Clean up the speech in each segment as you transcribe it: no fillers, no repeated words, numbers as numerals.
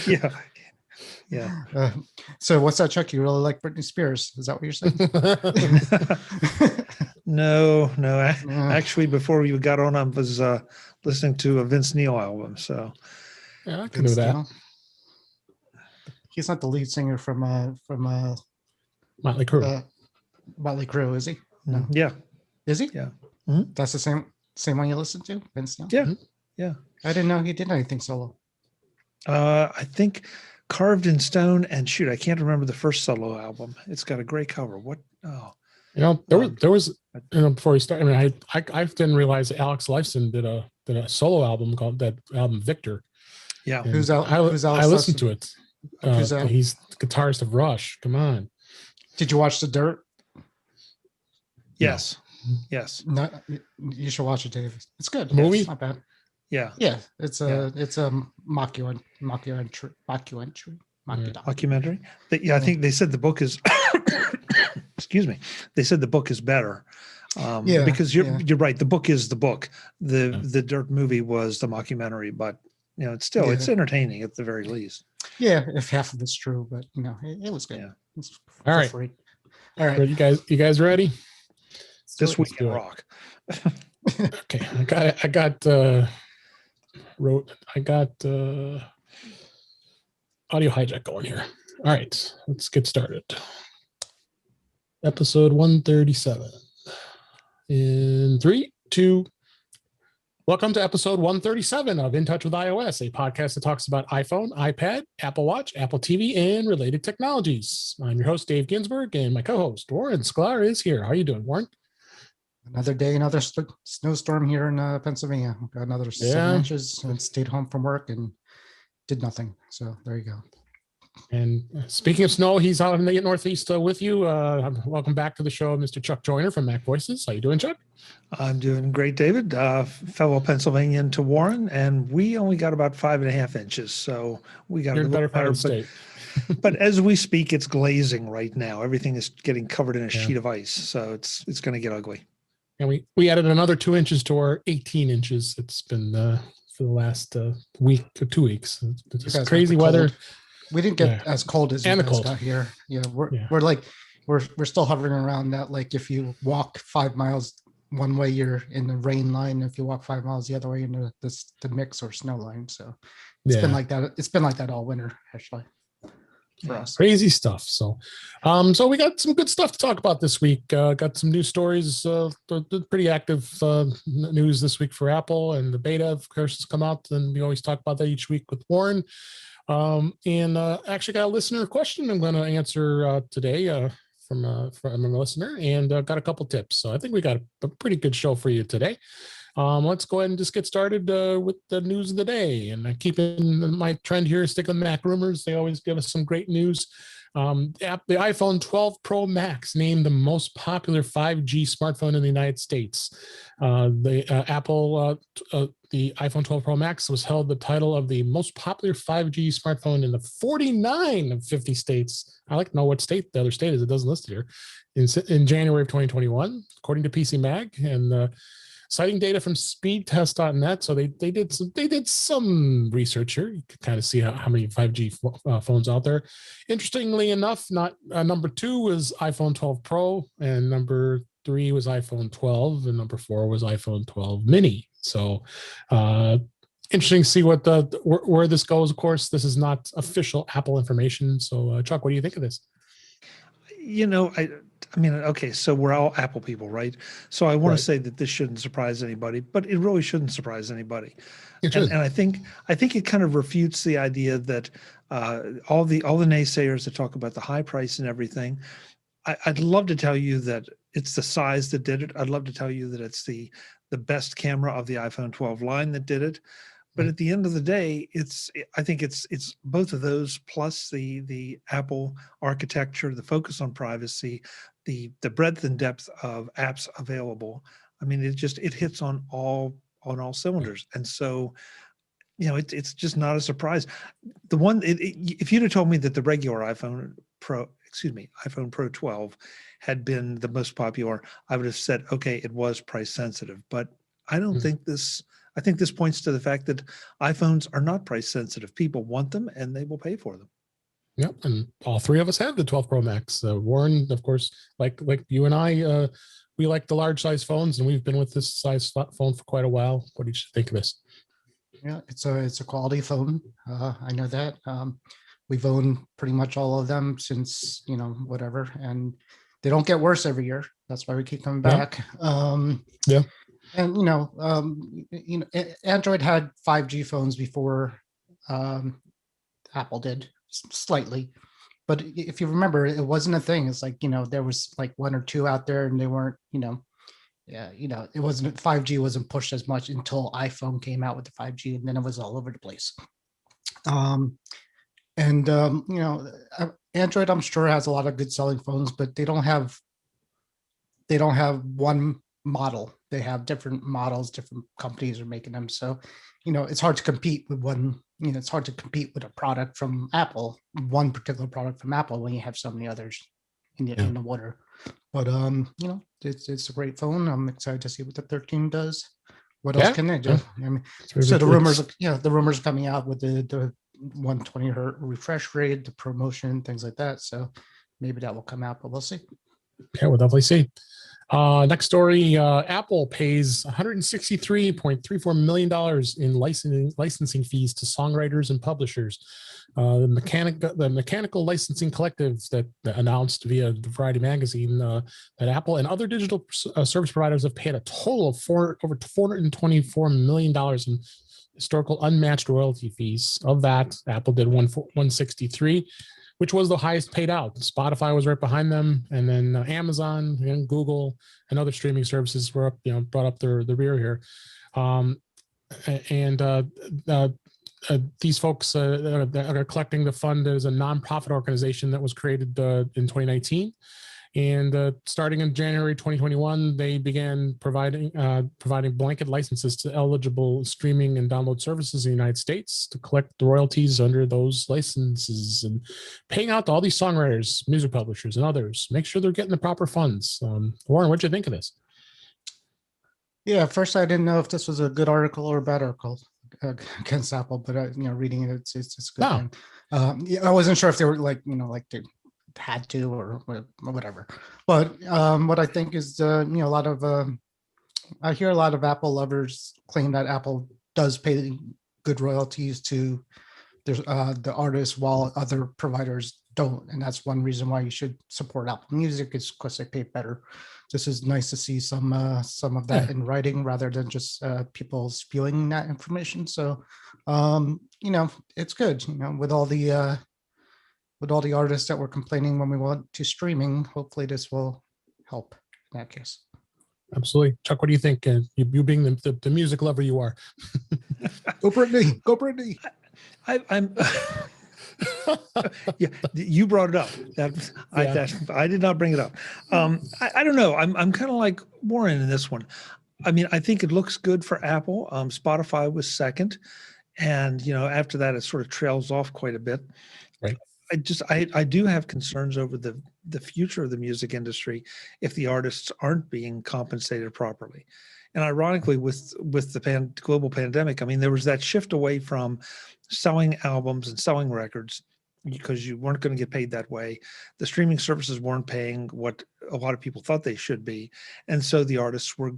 Yeah. Yeah. So what's that, Chuck? You really like Britney Spears? Is that what you're saying? No. Actually, before we got on, I was listening to a Vince Neil album. So yeah, I can do that. Neil? He's not the lead singer from Motley Crue. Motley Crue, is he? No. Yeah. Is he? Yeah. Mm-hmm. That's the same one you listen to, Vince Neil? Yeah. Mm-hmm. Yeah. I didn't know he did anything solo. I think Carved in Stone, and shoot, I can't remember the first solo album. It's got a great cover. What? Oh, there was before we start. I mean, I didn't realize that Alex Lifeson did a solo album called that album Victor. Yeah, and who's Alex I listened to it. He's the guitarist of Rush. Come on. Did you watch The Dirt? Yes. No. Yes. Not, you should watch it, Dave. It's good. Movie? It's not bad. Yeah. Yeah. It's a mockumentary. I think they said the book is excuse me. They said the book is better. Because you're right. The book is the book. The Dirt movie was the mockumentary, but it's entertaining at the very least. Yeah, if half of it's true, but it was good. Yeah. All right. Free. All right. You guys ready? This week in rock. Okay. I got audio hijack going here. All right, let's get started. Episode 137. In 3, 2. Welcome to episode 137 of In Touch with iOS, a podcast that talks about iPhone, iPad, Apple Watch, Apple TV, and related technologies. I'm your host, Dave Ginsburg, and my co-host, Warren Sklar, is here. How are you doing, Warren? Another day, another snowstorm here in Pennsylvania. Got another 7 inches and stayed home from work and did nothing. So there you go. And speaking of snow, he's out in the Northeast with you. Welcome back to the show, Mr. Chuck Joyner from Mac Voices. How you doing, Chuck? I'm doing great, David. Fellow Pennsylvanian to Warren, and we only got about 5.5 inches. So we got a better part of the state. But as we speak, it's glazing right now. Everything is getting covered in a sheet of ice. So it's going to get ugly. And we added another 2 inches to our 18 inches. It's been for the last week or 2 weeks. It's just crazy weather. We didn't get as cold as you guys got here. We're still hovering around that. Like if you walk 5 miles one way, you're in the rain line. If you walk 5 miles the other way, into the mix or snow line. So it's been like that. It's been like that all winter, actually. For us. Crazy stuff. So we got some good stuff to talk about this week. Got some news stories, pretty active news this week for Apple, and the beta, of course, has come out, and we always talk about that each week with Warren. And actually got a listener question I'm going to answer today from a listener, and got a couple tips. So I think we got a pretty good show for you today. Let's go ahead and just get started with the news of the day. And keeping my trend here, stick with Mac rumors. They always give us some great news. The iPhone 12 Pro Max named the most popular 5G smartphone in the United States. The iPhone 12 Pro Max was held the title of the most popular 5G smartphone in the 49 of 50 states. I like to know what state the other state is. It doesn't list it here. In January of 2021, according to PC Mag, and citing data from speedtest.net. So they did some research here. You can kind of see how many 5G phones out there. Interestingly enough, number 2 was iPhone 12 Pro, and number 3 was iPhone 12, and number 4 was iPhone 12 Mini. So interesting to see where this goes. Of course, this is not official Apple information. So Chuck, what do you think of this? I mean, okay, so we're all Apple people, right? So I want to say that this shouldn't surprise anybody, but it really shouldn't surprise anybody. And I think it kind of refutes the idea that all the naysayers that talk about the high price and everything. I'd love to tell you that it's the size that did it. I'd love to tell you that it's the best camera of the iPhone 12 line that did it. But at the end of the day, I think it's both of those plus the Apple architecture, the focus on privacy, the breadth and depth of apps available. I mean, it hits on all cylinders, and so it's just not a surprise. If you'd have told me that the regular iPhone Pro 12 had been the most popular, I would have said, okay, it was price sensitive. But I don't think this I think this points to the fact that iPhones are not price sensitive. People want them and they will pay for them. Yep, and all three of us have the 12 Pro Max. Warren, of course, like you and I, we like the large size phones, and we've been with this size phone for quite a while. What do you think of this? Yeah, it's a quality phone. I know that. We've owned pretty much all of them since, whatever, and they don't get worse every year. That's why we keep coming back. Yeah. And Android had 5G phones before Apple did, slightly. But if you remember, it wasn't a thing. It's like, there was like one or two out there, and they weren't, it wasn't 5G wasn't pushed as much until iPhone came out with the 5G, and then it was all over the place. Android, I'm sure, has a lot of good selling phones, but they don't have one model. They have different models, different companies are making them. So, it's hard to compete with one, it's hard to compete with a product from Apple, one particular product from Apple, when you have so many others in the water. But, it's a great phone. I'm excited to see what the 13 does. What else can they do? I mean, so the rumors coming out with the 120 hertz refresh rate, the promotion, things like that. So maybe that will come out, but we'll see. Yeah, we'll definitely see. Next story, Apple pays $163.34 million in licensing fees to songwriters and publishers. The Mechanical Licensing Collective that announced via Variety magazine that Apple and other digital service providers have paid a total of over $424 million in historical unmatched royalty fees. Of that, Apple did 163, which was the highest paid out. Spotify was right behind them, and then Amazon and Google and other streaming services were up, brought up the rear here. These folks are collecting the fund as a nonprofit organization that was created in 2019. And starting in January 2021, they began providing blanket licenses to eligible streaming and download services in the United States to collect the royalties under those licenses and paying out to all these songwriters, music publishers, and others. Make sure they're getting the proper funds. Warren, what'd you think of this? Yeah, at first I didn't know if this was a good article or a bad article against Apple, but reading it, it's good. No. I wasn't sure if they were like they had to or whatever, but what I think is a lot of I hear a lot of Apple lovers claim that Apple does pay good royalties to the artists while other providers don't, and that's one reason why you should support Apple Music, is because they pay better. This is nice to see some of that in writing rather than just people spewing that information. So it's good, with all the artists that were complaining when we went to streaming. Hopefully this will help in that case. Absolutely. Chuck, what do you think? You being the music lover you are. Go Britney. Go Britney. I'm yeah, you brought it up. I did not bring it up. I don't know. I'm kind of like Warren in this one. I mean, I think it looks good for Apple. Spotify was second, and after that, it sort of trails off quite a bit. Right. I do have concerns over the future of the music industry if the artists aren't being compensated properly. And ironically, with the global pandemic, I mean, there was that shift away from selling albums and selling records because you weren't going to get paid that way. The streaming services weren't paying what a lot of people thought they should be. And so the artists were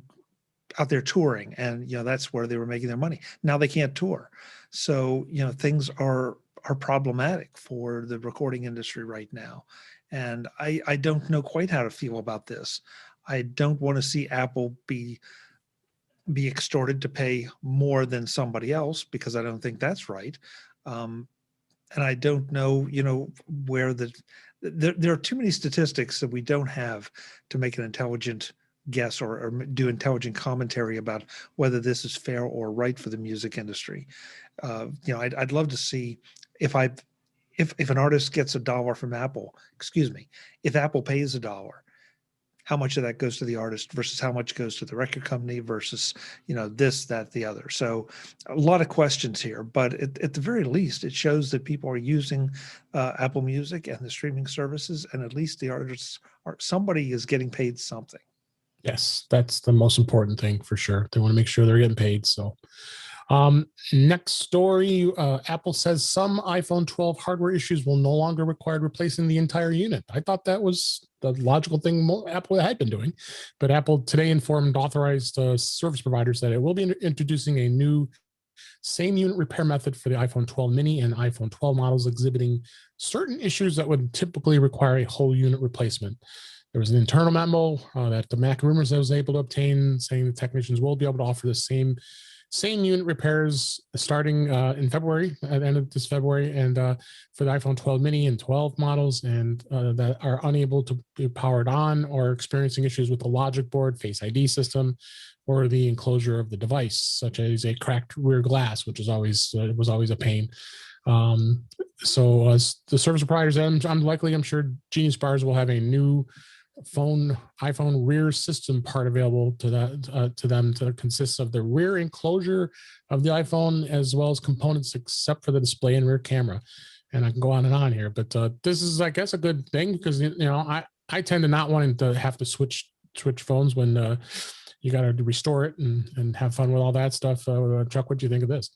out there touring, and that's where they were making their money. Now they can't tour. So, things are problematic for the recording industry right now. And I don't know quite how to feel about this. I don't want to see Apple be extorted to pay more than somebody else, because I don't think that's right. And I don't know, where there are too many statistics that we don't have to make an intelligent guess or do intelligent commentary about whether this is fair or right for the music industry. I'd love to see if an artist gets $1 from Apple, if Apple pays $1, how much of that goes to the artist versus how much goes to the record company versus, this, that, the other. So a lot of questions here, but at the very least, it shows that people are using Apple Music and the streaming services, and at least the artists somebody is getting paid something. Yes, that's the most important thing for sure. They want to make sure they're getting paid. So next story, Apple says some iPhone 12 hardware issues will no longer require replacing the entire unit. I thought that was the logical thing Apple had been doing, but Apple today informed authorized service providers that it will be introducing a new same unit repair method for the iPhone 12 mini and iPhone 12 models exhibiting certain issues that would typically require a whole unit replacement. There was an internal memo that the Mac Rumors was able to obtain saying the technicians will be able to offer the same unit repairs starting in February, at the end of this February, and for the iPhone 12 mini and 12 models, and that are unable to be powered on or experiencing issues with the logic board, Face ID system, or the enclosure of the device, such as a cracked rear glass, which is always was always a pain. So the service providers, I'm sure Genius Bars will have a new iPhone rear system part available to them that consists of the rear enclosure of the iPhone as well as components except for the display and rear camera. And I can go on and on here, but this is, I guess, a good thing because I tend to not wanting to have to switch phones when you got to restore it and have fun with all that stuff. Chuck, what do you think of this?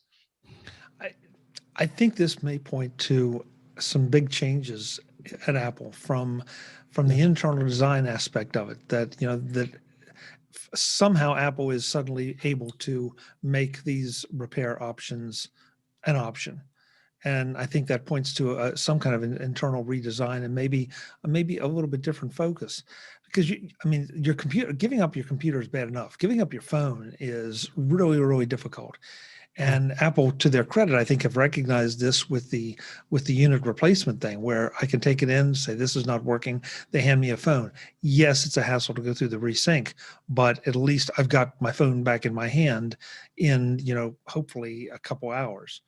I think this may point to some big changes at Apple from the internal design aspect of it, that somehow Apple is suddenly able to make these repair options an option. And I think that points to some kind of an internal redesign and maybe a little bit different focus. Because your computer, giving up your computer is bad enough. Giving up your phone is really, really difficult. And Apple, to their credit, I think have recognized this with the unit replacement thing, where I can take it in, say this is not working. They hand me a phone. Yes, it's a hassle to go through the resync, but at least I've got my phone back in my hand in hopefully a couple hours.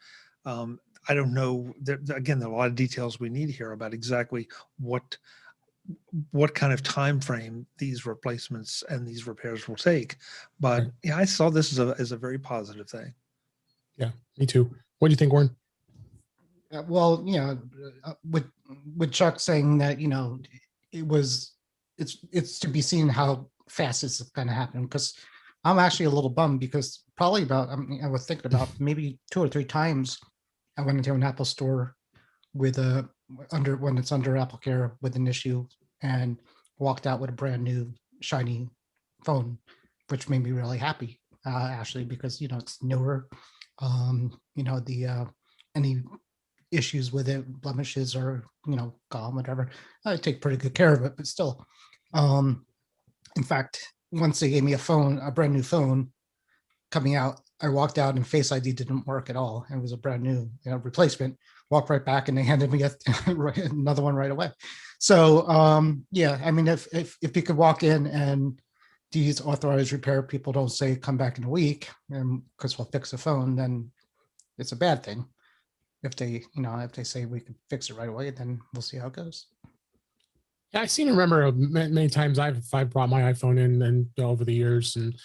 I don't know. Again, there are a lot of details we need here about exactly what kind of time frame these replacements and these repairs will take. But yeah, I saw this as a very positive thing. Yeah, me too. What do you think, Warren? Well, with Chuck saying that, it's to be seen how fast it's going to happen, because I'm actually a little bummed because probably I was thinking about maybe 2 or 3 times I went into an Apple store with when it's under Apple Care with an issue and walked out with a brand new shiny phone, which made me really happy, actually, because it's newer. Any issues with it, blemishes or gone, whatever, I take pretty good care of it. But still, in fact, once they gave me a brand new phone coming out, I walked out and Face ID didn't work at all. It was a brand new replacement. Walked right back and they handed me another one right away. So if you could walk in and these authorized repair people don't say come back in a week because we'll fix the phone, then it's a bad thing. If they say we can fix it right away, then we'll see how it goes. Yeah, I seem to remember many times I've brought my iPhone in and over the years, and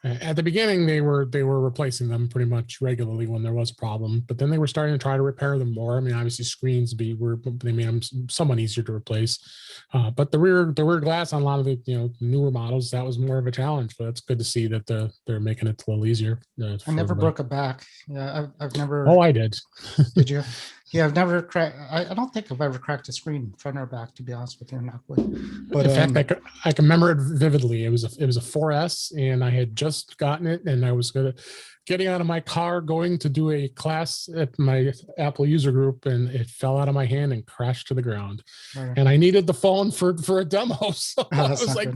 at the beginning they were replacing them pretty much regularly when there was a problem, but then they were starting to try to repair them more. I mean, obviously screens they made them somewhat easier to replace, but the rear glass on a lot of the newer models, that was more of a challenge. But it's good to see that they're making it a little easier. I never broke a back. Yeah, I've never. Oh, I did. Did you? Yeah, I've never cracked. I don't think I've ever cracked a screen front or back, to be honest with you. Not good. But in fact, I can remember it vividly. It was a 4S, and I had just gotten it, and I was getting out of my car, going to do a class at my Apple user group, and it fell out of my hand and crashed to the ground. Right. And I needed the phone for a demo. So I was like,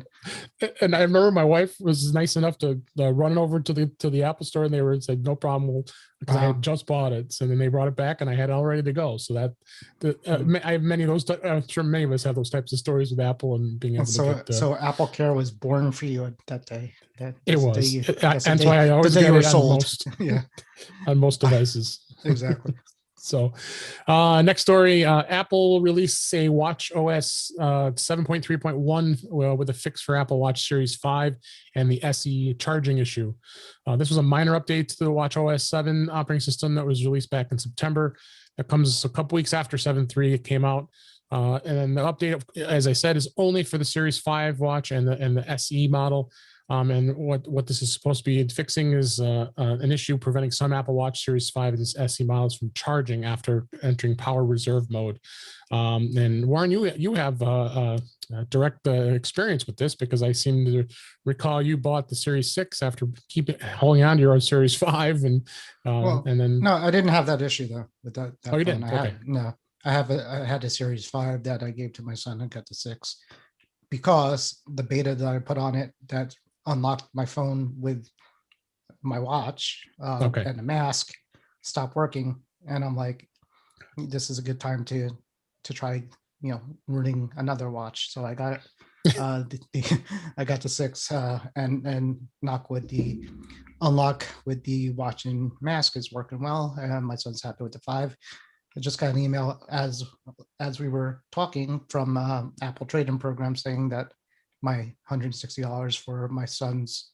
good. And I remember my wife was nice enough to run over to the Apple store, and they said no problem, because I had just bought it. So then they brought it back, and I had it all ready to go. So I have many of those. I'm sure many of us have those types of stories with Apple and being able to get. So Apple Care was born for you that day. It was. That's why I always get it on most. Yeah, on most devices. Exactly. So next story, Apple released a Watch OS 7.3.1 with a fix for Apple Watch Series 5 and the SE charging issue. This was a minor update to the Watch OS 7 operating system that was released back in September. That comes a couple weeks after 7.3 it came out. And then the update, as I said, is only for the Series 5 watch and the SE model. And what this is supposed to be fixing is an issue preventing some Apple Watch Series 5 and SE models from charging after entering power reserve mode. And Warren, you have direct experience with this, because I seem to recall you bought the Series 6 after holding on to your own Series 5, and then no, I didn't have that issue though with that. Oh, you didn't? Okay. I had a Series 5 that I gave to my son and got the 6 because the beta that I put on it that unlocked my phone with my watch and the mask stopped working, and I'm like, this is a good time to try running another watch. So I got I got the 6 and knock with the unlock with the watch and mask is working well, and my son's happy with the 5. I just got an email as we were talking from Apple Trade-in Program saying that my $160 for my son's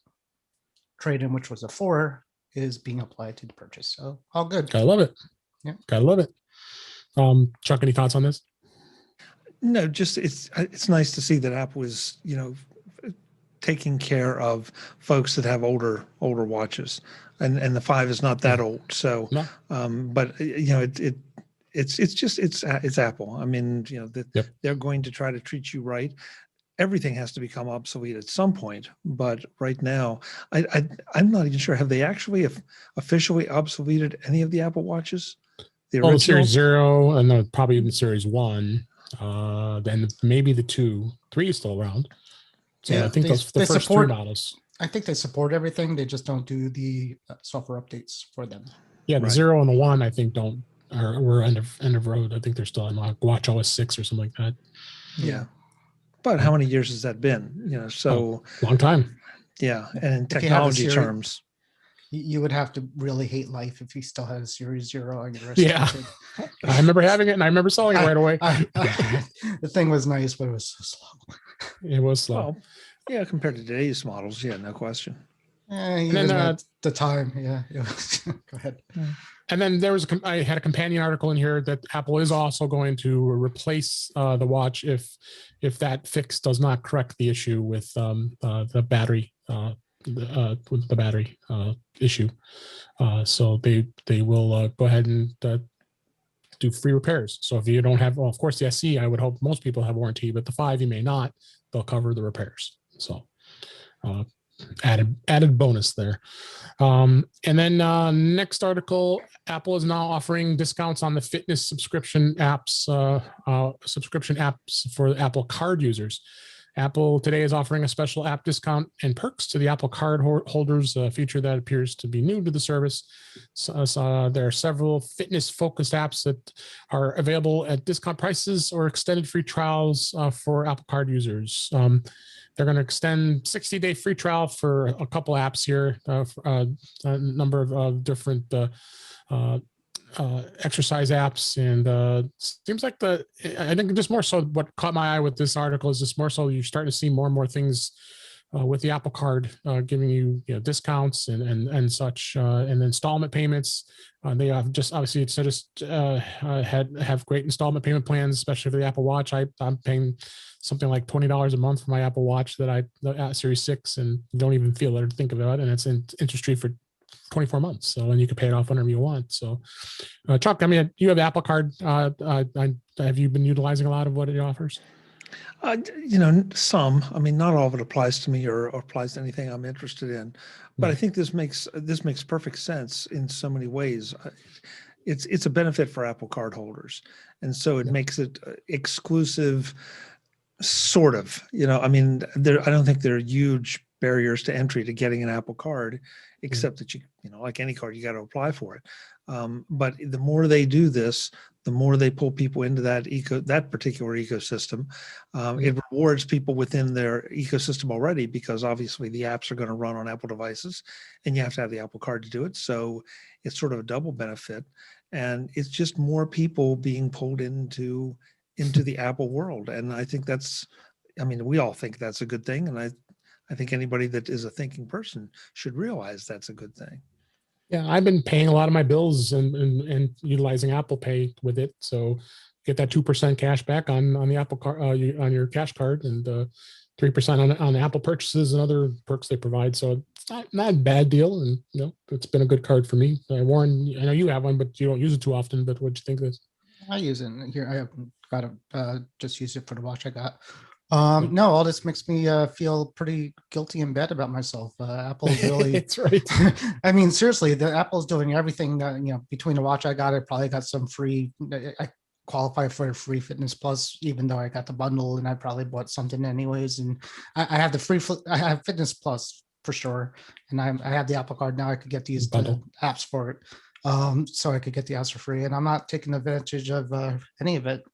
trade-in, which was a 4, is being applied to the purchase. So all good. Gotta love it. Yeah, gotta love it. Chuck, any thoughts on this? No, just it's nice to see that Apple is taking care of folks that have older watches, and the 5 is not that old. So, no. But it's Apple. I mean, they're going to try to treat you right. Everything has to become obsolete at some point, but right now, I'm not even sure. Have they actually officially obsoleted any of the Apple Watches? The original? Series 0, and then probably even Series 1. Then maybe the 2, 3 is still around. So yeah, I think the first 3 models. I think they support everything. They just don't do the software updates for them. Yeah, the 0 and the 1, I think we're end of road. I think they're still on like Watch OS 6 or something like that. Yeah. But how many years has that been? So long time. Yeah, and in technology terms, you would have to really hate life if you still had a Series 0 on your restricted. Yeah, I remember having it, and I remember selling it right away. The thing was nice, but it was so slow. It was slow. Well, yeah, compared to today's models, yeah, no question. Even then, at the time, yeah. It was, go ahead. And then I had a companion article in here that Apple is also going to replace the watch if that fix does not correct the issue with the battery issue. So they will go ahead and do free repairs. So if you don't have, well, of course, the SE, I would hope most people have warranty, but the 5 you may not. They'll cover the repairs. So added bonus there. And then next article, Apple is now offering discounts on the fitness subscription apps for Apple Card users. Apple today is offering a special app discount and perks to the Apple Card holders, a feature that appears to be new to the service. So there are several fitness-focused apps that are available at discount prices or extended free trials for Apple Card users. They're going to extend 60-day free trial for a couple apps here, a number of different exercise apps, and seems like I think just more so what caught my eye with this article is just more so you're starting to see more and more things with the Apple Card giving you discounts and such, and installment payments. They have just obviously it's just have great installment payment plans, especially for the Apple Watch. I'm paying something like $20 a month for my Apple Watch the Series 6, and don't even feel it or think about it, and it's interest free for 24 months. So, and you can pay it off whenever you want. So, Chuck, I mean, you have the Apple Card. Have you been utilizing a lot of what it offers? Some. I mean, not all of it applies to me or applies to anything I'm interested in. But I think this makes perfect sense in so many ways. It's a benefit for Apple Card holders, and so it makes it exclusive, sort of. I mean, I don't think there are huge barriers to entry to getting an Apple Card, except that you like any card, you got to apply for it. But the more they do this, the more they pull people into that particular ecosystem. It rewards people within their ecosystem already, because obviously the apps are going to run on Apple devices, and you have to have the Apple Card to do it. So it's sort of a double benefit, and it's just more people being pulled into the Apple world. And I think we all think that's a good thing, and I think anybody that is a thinking person should realize that's a good thing. Yeah, I've been paying a lot of my bills and utilizing Apple Pay with it. So get that 2% cash back on the Apple card, on your cash card, and 3% on Apple purchases and other perks they provide. So it's not a bad deal, and it's been a good card for me. Warren, I know you have one, but you don't use it too often. But what do you think of this? I use it here. I haven't got to just use it for the watch I got. No, all this makes me feel pretty guilty and bad about myself. Apple's really, it's right. I mean, seriously, the Apple's doing everything that, between the watch I got, I probably got some free, I qualify for a free Fitness Plus, even though I got the bundle and I probably bought something anyways. And I have I have Fitness Plus for sure. And I have the Apple card now. I could get these apps for it. So I could get the apps for free, and I'm not taking advantage of any of it.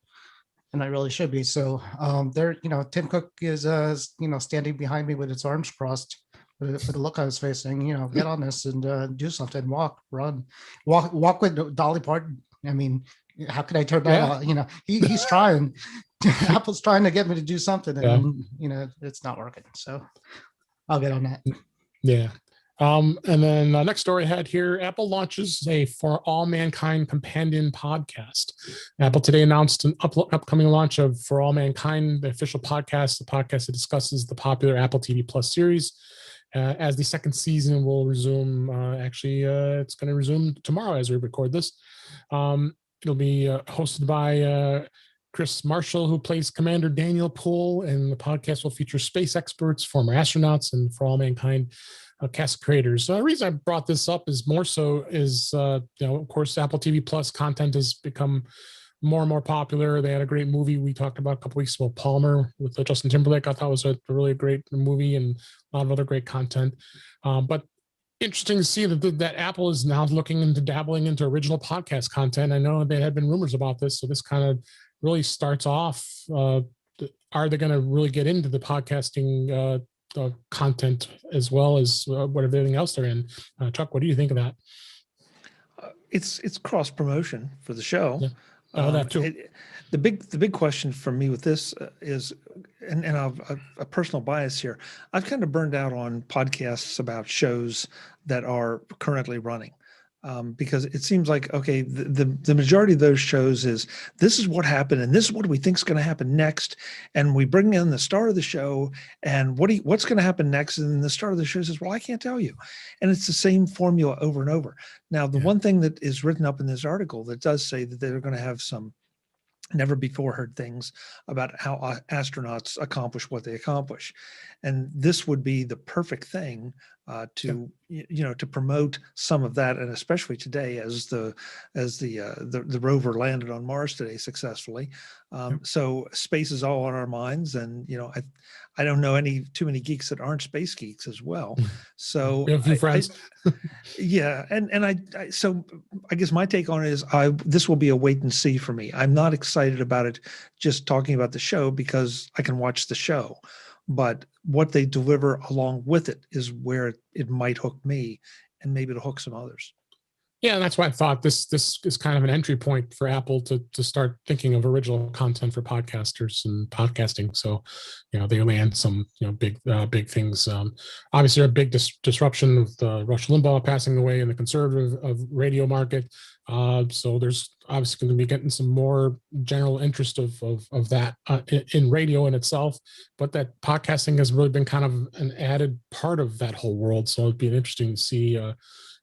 And I really should be. So Tim Cook is, standing behind me with his arms crossed, with the look on his face, saying, get on this and do something, walk with Dolly Parton. I mean, how could I turn that off? He's trying. Apple's trying to get me to do something, and it's not working. So I'll get on that. Yeah. And then next story I had here, Apple launches a For All Mankind companion podcast. Apple today announced an upcoming launch of For All Mankind, the official podcast, the podcast that discusses the popular Apple TV Plus series. As the second season will resume, it's going to resume tomorrow as we record this. It'll be hosted by Chris Marshall, who plays Commander Daniel Poole, and the podcast will feature space experts, former astronauts, and For All Mankind cast creators. So the reason I brought this up is more so is, of course, Apple TV Plus content has become more and more popular. They had a great movie we talked about a couple weeks ago, Palmer, with Justin Timberlake. I thought was a really great movie, and a lot of other great content. But interesting to see that Apple is now looking into dabbling into original podcast content. I know there had been rumors about this, so this kind of really starts off. Are they going to really get into the podcasting content as well as what everything else they're in? Chuck, what do you think of that? It's cross promotion for the show. Yeah. That too. The big question for me with this is, and I've a personal bias here. I've kind of burned out on podcasts about shows that are currently running. Because it seems like, okay, the majority of those shows is, this is what happened and this is what we think is going to happen next, and we bring in the star of the show, and what's going to happen next, and the star of the show says, well, I can't tell you, and it's the same formula over and over. Now, the one thing that is written up in this article that does say that they're going to have some never before heard things about how astronauts accomplish what they accomplish, and this would be the perfect thing to promote some of that, and especially today as the rover landed on Mars today successfully. So space is all on our minds, and I don't know too many geeks that aren't space geeks as well. So we have a few friends. So I guess my take on it is this will be a wait and see for me. I'm not excited about it just talking about the show, because I can watch the show. But what they deliver along with it is where it might hook me, and maybe it'll hook some others. Yeah, and that's why I thought this is kind of an entry point for Apple to start thinking of original content for podcasters and podcasting. So, they land some big things. Obviously, a big disruption with Rush Limbaugh passing away in the conservative radio market. So there's obviously going to be getting some more general interest of that in radio in itself, but that podcasting has really been kind of an added part of that whole world. So it'd be interesting to see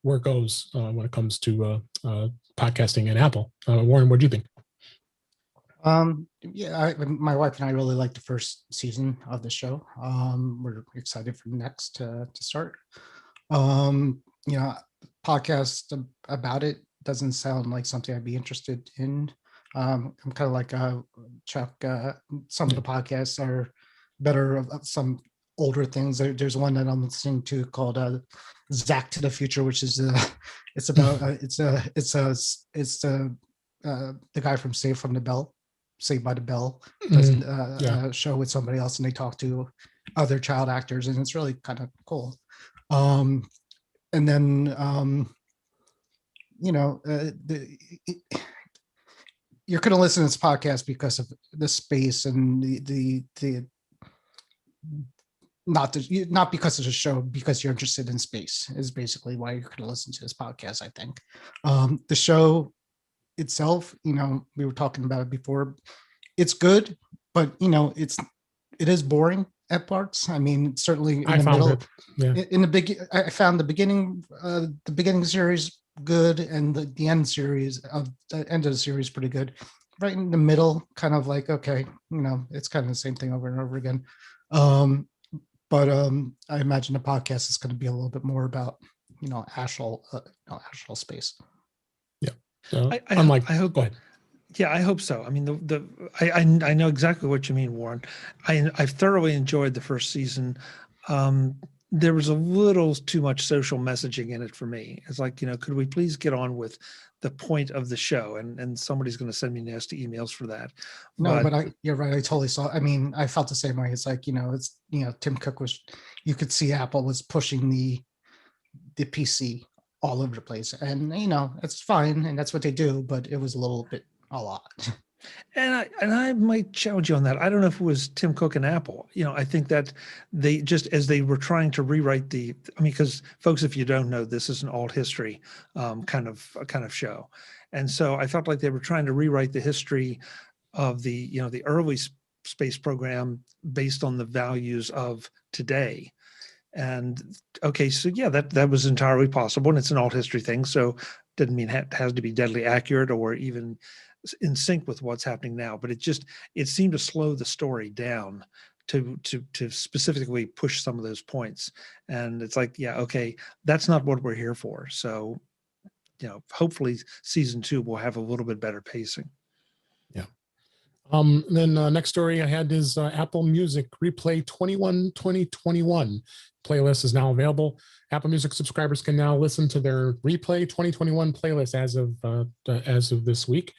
where it goes when it comes to podcasting and Apple. Warren, what do you think? My wife and I really like the first season of the show. We're excited for the next to start. Podcast about it doesn't sound like something I'd be interested in. I'm kind of like Chuck. Some of the podcasts are better of some older things. There's one that I'm listening to called Zach to the Future, which is it's about the guy from Saved by the Bell does a show with somebody else, and they talk to other child actors, and it's really kind of cool. And then you're going to listen to this podcast because of the space and the not because of the show, because you're interested in space is basically why you're going to listen to this podcast. I think the show itself, we were talking about it before. It's good, but it is boring at parts. I mean, certainly in the middle. In the I found the beginning series good, and the end of the series pretty good. Right in the middle, kind of like, okay, it's kind of the same thing over and over again. But I imagine the podcast is going to be a little bit more about astral space. Yeah, I hope. Go ahead. Yeah, I hope so. I mean, I know exactly what you mean, Warren. I thoroughly enjoyed the first season. There was a little too much social messaging in it for me. It's like, could we please get on with the point of the show? And somebody's going to send me nasty emails for that. No, but you're right. I totally saw. I mean, I felt the same way. It's like, Tim Cook you could see Apple was pushing the PC all over the place, and it's fine, and that's what they do. But it was a lot. And I might challenge you on that. I don't know if it was Tim Cook and Apple. I think that they just, as they were trying to rewrite because folks, if you don't know, this is an alt history kind of show, and so I felt like they were trying to rewrite the history of the early space program based on the values of today. And okay, so yeah, that was entirely possible, and it's an alt history thing, so doesn't mean it has to be deadly accurate or even in sync with what's happening now. But it seemed to slow the story down to specifically push some of those points. And it's like, yeah, okay, that's not what we're here for. So, hopefully season 2 will have a little bit better pacing. Yeah. Then next story I had is Apple Music Replay 2021 playlist is now available. Apple Music subscribers can now listen to their Replay 2021 playlist as of this week.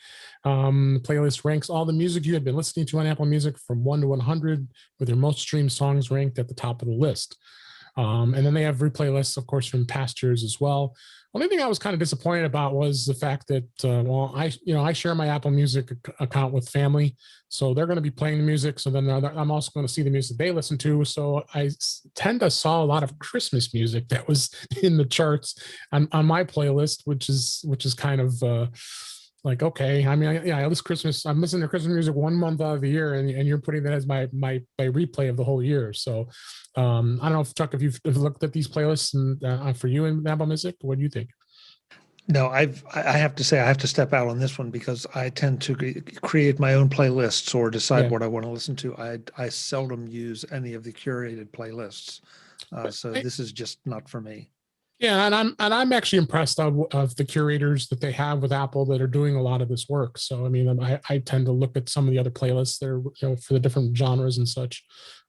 The playlist ranks all the music you had been listening to on Apple Music from 1 to 100, with your most streamed songs ranked at the top of the list. And then they have replay lists, of course, from past years as well. Only thing I was kind of disappointed about was the fact that, I share my Apple Music account with family, so they're going to be playing the music. So then I'm also going to see the music they listen to. So I tend to saw a lot of Christmas music that was in the charts on my playlist, which is kind of like, okay, I mean, this Christmas, I'm listening to Christmas music 1 month out of the year, and you're putting that as my replay of the whole year. So I don't know if Chuck, if you've looked at these playlists and for you in Apple Music, what do you think? No, I have to say I have to step out on this one because I tend to create my own playlists or decide what I want to listen to. I seldom use any of the curated playlists, so this is just not for me. Yeah, and I'm actually impressed of the curators that they have with Apple that are doing a lot of this work. So I mean, I tend to look at some of the other playlists that are for the different genres and such.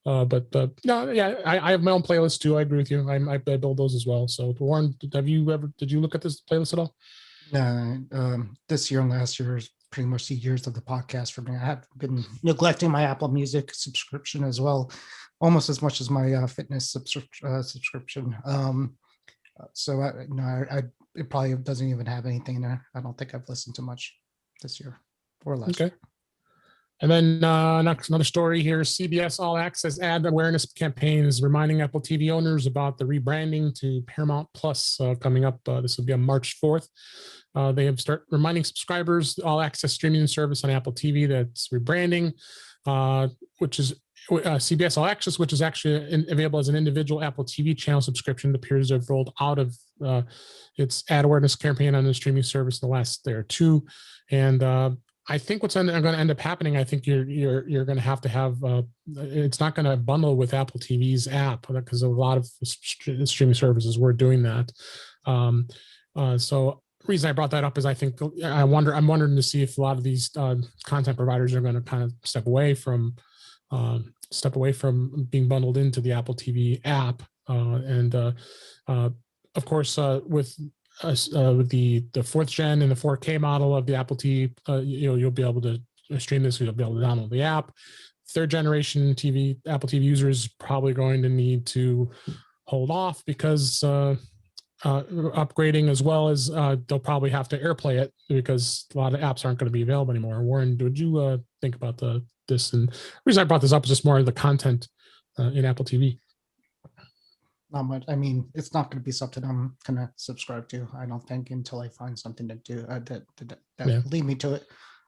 But no, yeah, I have my own playlist too. I agree with you. I build those as well. So Warren, did you look at this playlist at all? No, this year and last year is pretty much the years of the podcast for me. I have been neglecting my Apple Music subscription as well, almost as much as my fitness subscription. So it probably doesn't even have anything there. I don't think I've listened to much this year or last year. And then another story here, CBS All Access ad awareness campaign is reminding Apple TV owners about the rebranding to Paramount Plus coming up. This will be on March 4th. They have start reminding subscribers All Access streaming service on Apple TV that's rebranding, which is CBS All Access, which is actually available as an individual Apple TV channel subscription. It appears to have rolled out of its ad awareness campaign on the streaming service in the last day or two. And I think what's going to end up happening, I think you're going to have it's not going to bundle with Apple TV's app because a lot of streaming services were doing that. So the reason I brought that up is I'm wondering to see if a lot of these content providers are going to kind of step away from being bundled into the Apple TV app. Of course, with the 4th gen and the 4K model of the Apple TV, you'll be able to stream this. You'll be able to download the app. 3rd generation Apple TV users probably going to need to hold off because upgrading, as well as they'll probably have to AirPlay it because a lot of apps aren't going to be available anymore. Warren, would you think about this? And the reason I brought this up is just more of the content in Apple TV. Not much. I mean, it's not going to be something I'm going to subscribe to, I don't think, until I find something to do that will lead me to it.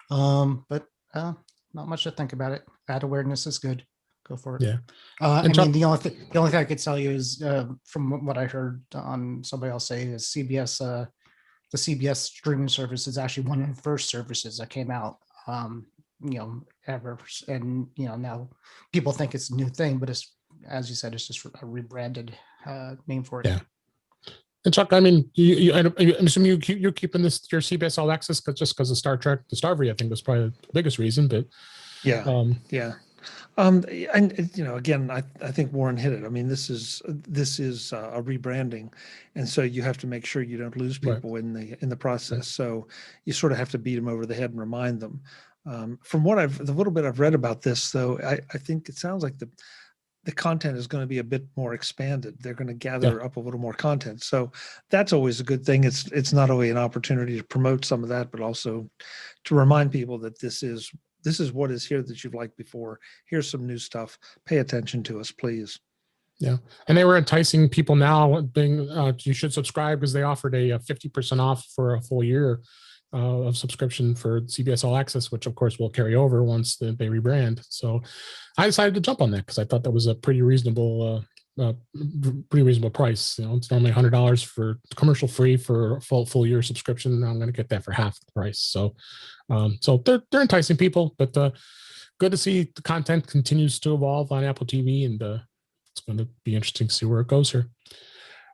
But not much to think about it. Ad awareness is good. Go for it. Yeah. I mean, the only thing I could tell you is from what I heard on somebody else say is CBS. The CBS streaming service is actually one of the first services that came out. Ever, and now people think it's a new thing, but it's, as you said, it's just a rebranded name for it. Yeah. And Chuck, I mean, I'm assuming you're keeping your CBS All Access just because of Star Trek Discovery. I think was probably the biggest reason, but yeah. And again, I think Warren hit it. I mean, this is a rebranding, and so you have to make sure you don't lose people in the process. Right. So you sort of have to beat them over the head and remind them. From the little bit I've read about this, though, I think it sounds like the content is going to be a bit more expanded. They're going to gather up a little more content. So that's always a good thing. It's not only an opportunity to promote some of that, but also to remind people that this is what is here that you've liked before. Here's some new stuff. Pay attention to us, please. Yeah. And they were enticing people now being, you should subscribe because they offered a 50% off for a full year of subscription for CBS All Access, which of course will carry over once they rebrand. So I decided to jump on that because I thought that was a pretty reasonable price. It's normally $100 for commercial free for a full year subscription. I'm going to get that for half the price. So they're enticing people, but good to see the content continues to evolve on Apple TV, and it's going to be interesting to see where it goes here.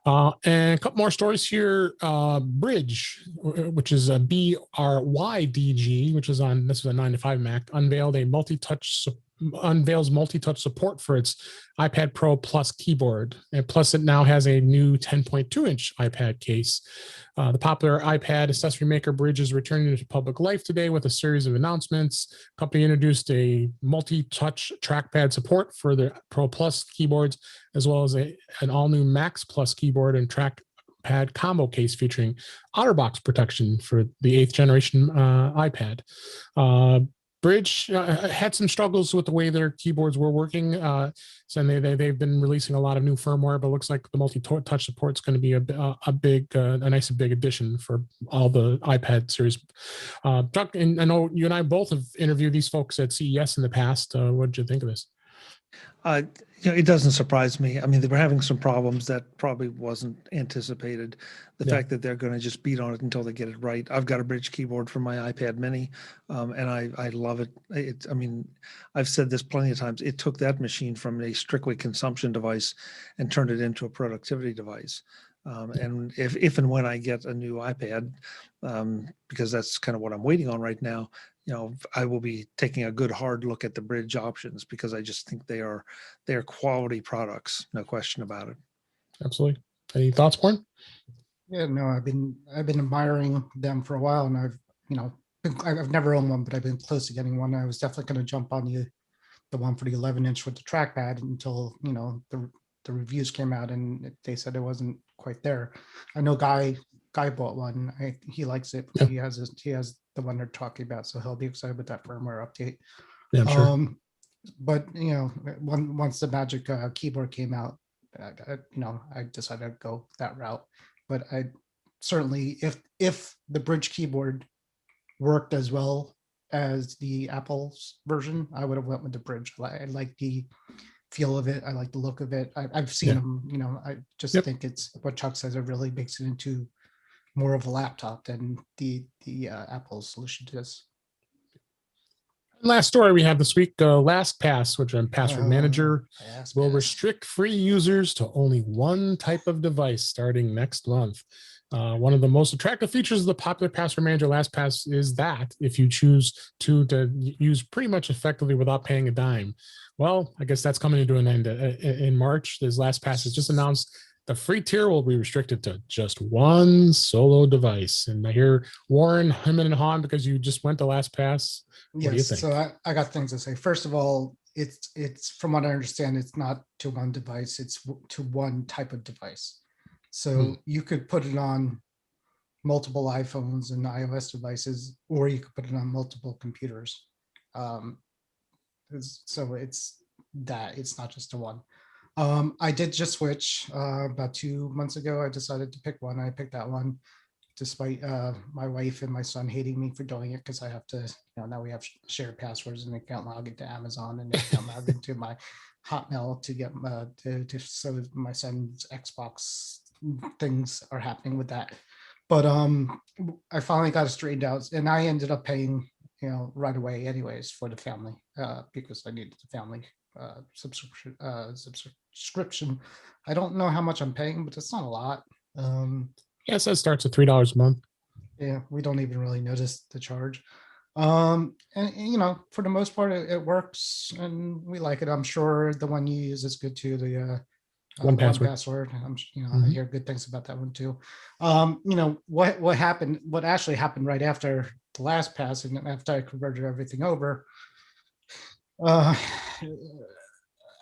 And a couple more stories here. Bridge, which is a BRYDG, which is this is a 9-to-5 Mac, unveils multi-touch support for its iPad Pro Plus keyboard. And plus it now has a new 10.2-inch iPad case. The popular iPad accessory maker Bridge is returning to public life today with a series of announcements. The company introduced a multi-touch trackpad support for the Pro Plus keyboards, as well as an all-new Max Plus keyboard and trackpad combo case featuring OtterBox protection for the 8th generation iPad. Bridge had some struggles with the way their keyboards were working. So they've been releasing a lot of new firmware, but it looks like the multi-touch support is going to be a nice and big addition for all the iPad series. Chuck, and I know you and I both have interviewed these folks at CES in the past. What did you think of this? It doesn't surprise me. I mean, they were having some problems that probably wasn't anticipated. The fact that they're going to just beat on it until they get it right. I've got a Bridge keyboard for my iPad Mini, and I love it. I've said this plenty of times. It took that machine from a strictly consumption device and turned it into a productivity device. And if and when I get a new iPad, because that's kind of what I'm waiting on right now, I will be taking a good hard look at the Bridge options because I just think they are quality products, no question about it. Absolutely. Any thoughts, Warren? Yeah, no, I've been admiring them for a while, and I've never owned one, but I've been close to getting one. I was definitely going to jump on the one for the 11-inch with the trackpad until the reviews came out and they said it wasn't quite there. I know Guy bought one. He likes it. But he has the one they're talking about, so he'll be excited with that firmware update. Yeah, I'm sure. But once the Magic keyboard came out, I decided to go that route. But I certainly, if the Bridge keyboard worked as well as the Apple's version, I would have went with the Bridge. I like the feel of it. I like the look of it. I've seen them. I just think it's what Chuck says. It really makes it into more of a laptop than the Apple solution does. Last story we have this week, LastPass, which I'm password manager, will restrict free users to only one type of device starting next month. One of the most attractive features of the popular password manager LastPass is that if you choose to use pretty much effectively without paying a dime. Well, I guess that's coming to an end in March. As LastPass has just announced, the free tier will be restricted to just one solo device. And I hear Warren hemming and hawing because you just went to LastPass. What do you think? So I got things to say. First of all, it's from what I understand, it's not to one device, it's to one type of device. So you could put it on multiple iPhones and iOS devices, or you could put it on multiple computers. So it's not just to one. I did just switch about 2 months ago. I decided to pick one. I picked that one, despite my wife and my son hating me for doing it, because I have to, now we have shared passwords, and they can't log into Amazon, and they can't log into my Hotmail to get so my son's Xbox things are happening with that. But I finally got it straightened out, and I ended up paying, right away anyways for the family, because I needed the family subscription. I don't know how much I'm paying, but it's not a lot. Yeah, so it starts at $3 a month. Yeah, we don't even really notice the charge. And for the most part, it works, and we like it. I'm sure the one you use is good too. The One Password. I hear good things about that one too. What happened? What actually happened right after the last pass, and after I converted everything over,